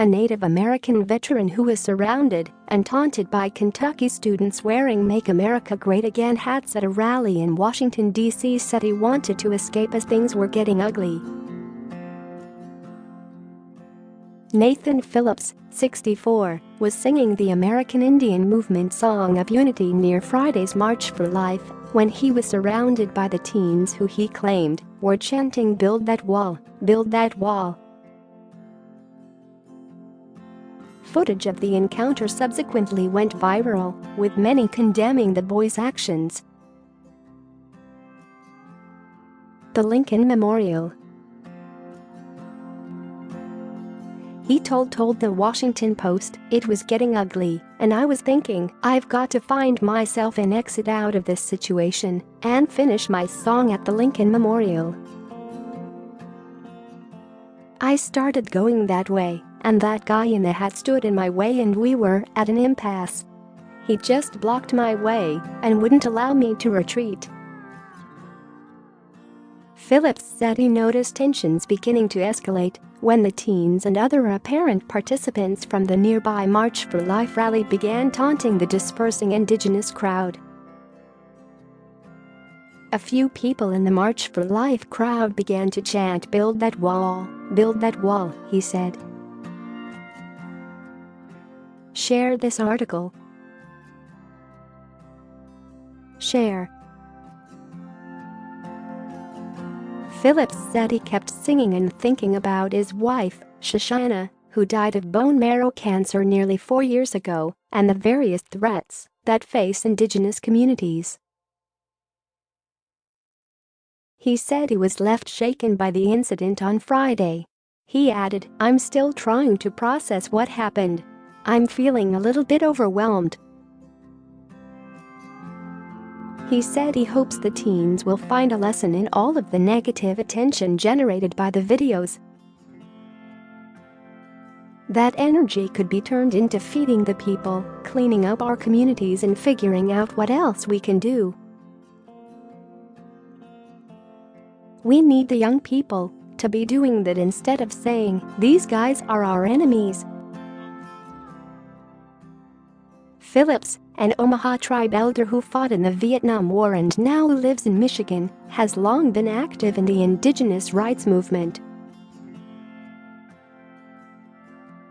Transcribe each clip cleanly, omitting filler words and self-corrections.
a Native American veteran who was surrounded and taunted by Kentucky students wearing "Make America Great Again" hats at a rally in Washington, D.C., said he wanted to escape as things were getting ugly. Nathan Phillips, 64, was singing the American Indian Movement Song of Unity near Friday's March for Life when he was surrounded by the teens who he claimed were chanting "Build that wall, build that wall." Footage of the encounter subsequently went viral, with many condemning the boys' actions. The Lincoln Memorial. He told the Washington Post, "It was getting ugly, and I was thinking, I've got to find myself an exit out of this situation and finish my song at the Lincoln Memorial. I started going that way, and that guy in the hat stood in my way and we were at an impasse. He just blocked my way and wouldn't allow me to retreat." Phillips said he noticed tensions beginning to escalate when the teens and other apparent participants from the nearby March for Life rally began taunting the dispersing indigenous crowd. A few people in the March for Life crowd began to chant build that wall," he said. Share this article. Share. Phillips said he kept singing and thinking about his wife, Shoshana, who died of bone marrow cancer nearly 4 years ago, and the various threats that face indigenous communities. He said he was left shaken by the incident on Friday. He added, "I'm still trying to process what happened. I'm feeling a little bit overwhelmed." He said he hopes the teens will find a lesson in all of the negative attention generated by the videos. That energy could be turned into feeding the people, cleaning up our communities and figuring out what else we can do. We need the young people to be doing that instead of saying, "These guys are our enemies." Phillips, an Omaha tribe elder who fought in the Vietnam War and now lives in Michigan, has long been active in the indigenous rights movement.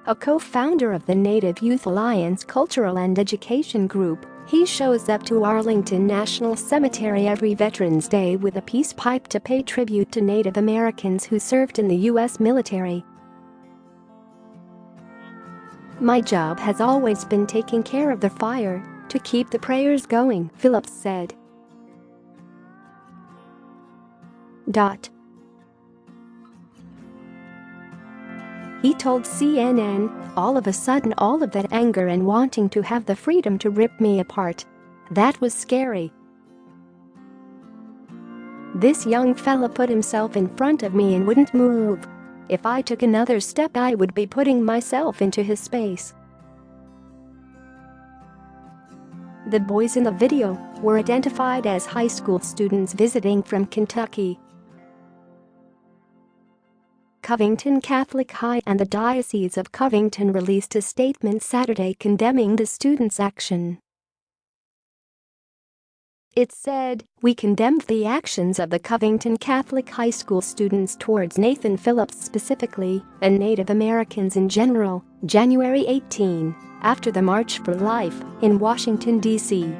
A co-founder of the Native Youth Alliance Cultural and Education Group, he shows up to Arlington National Cemetery every Veterans Day with a peace pipe to pay tribute to Native Americans who served in the U.S. military. "My job has always been taking care of the fire, to keep the prayers going," Phillips said. He told CNN, "All of a sudden all of that anger and wanting to have the freedom to rip me apart. That was scary. This young fella put himself in front of me and wouldn't move. If I took another step I would be putting myself into his space." The boys in the video were identified as high school students visiting from Kentucky. Covington Catholic High and the Diocese of Covington released a statement Saturday condemning the students' action. It said, "We condemned the actions of the Covington Catholic High School students towards Nathan Phillips specifically, and Native Americans in general, January 18, after the March for Life in Washington, D.C.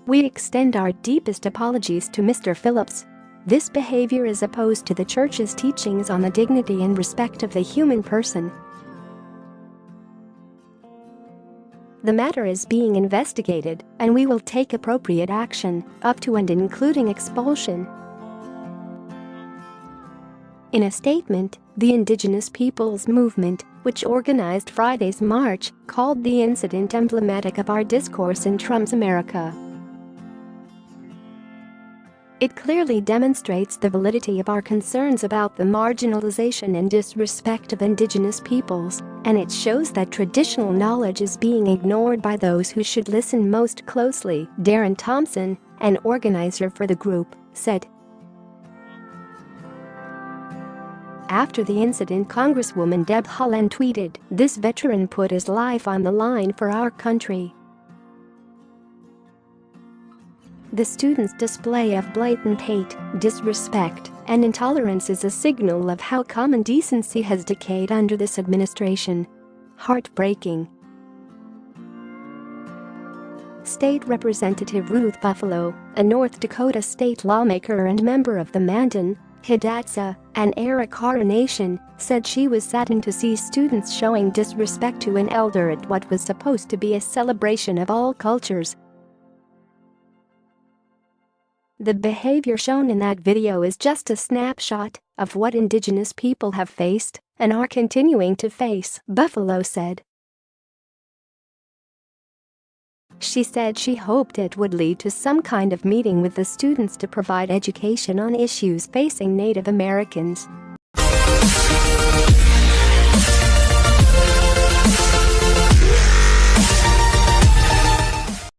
We extend our deepest apologies to Mr. Phillips. This behavior is opposed to the Church's teachings on the dignity and respect of the human person. The matter is being investigated, and we will take appropriate action, up to and including expulsion." In a statement, the Indigenous Peoples Movement, which organized Friday's march, called the incident emblematic of our discourse in Trump's America. "It clearly demonstrates the validity of our concerns about the marginalization and disrespect of Indigenous peoples, and it shows that traditional knowledge is being ignored by those who should listen most closely," Darren Thompson, an organizer for the group, said. After the incident, Congresswoman Deb Haaland tweeted, "This veteran put his life on the line for our country." The students' display of blatant hate, disrespect, and intolerance is a signal of how common decency has decayed under this administration. Heartbreaking. State Representative Ruth Buffalo, a North Dakota state lawmaker and member of the Mandan, Hidatsa, and Arikara Nation, said she was saddened to see students showing disrespect to an elder at what was supposed to be a celebration of all cultures. "The behavior shown in that video is just a snapshot of what Indigenous people have faced and are continuing to face," Buffalo said. She said she hoped it would lead to some kind of meeting with the students to provide education on issues facing Native Americans.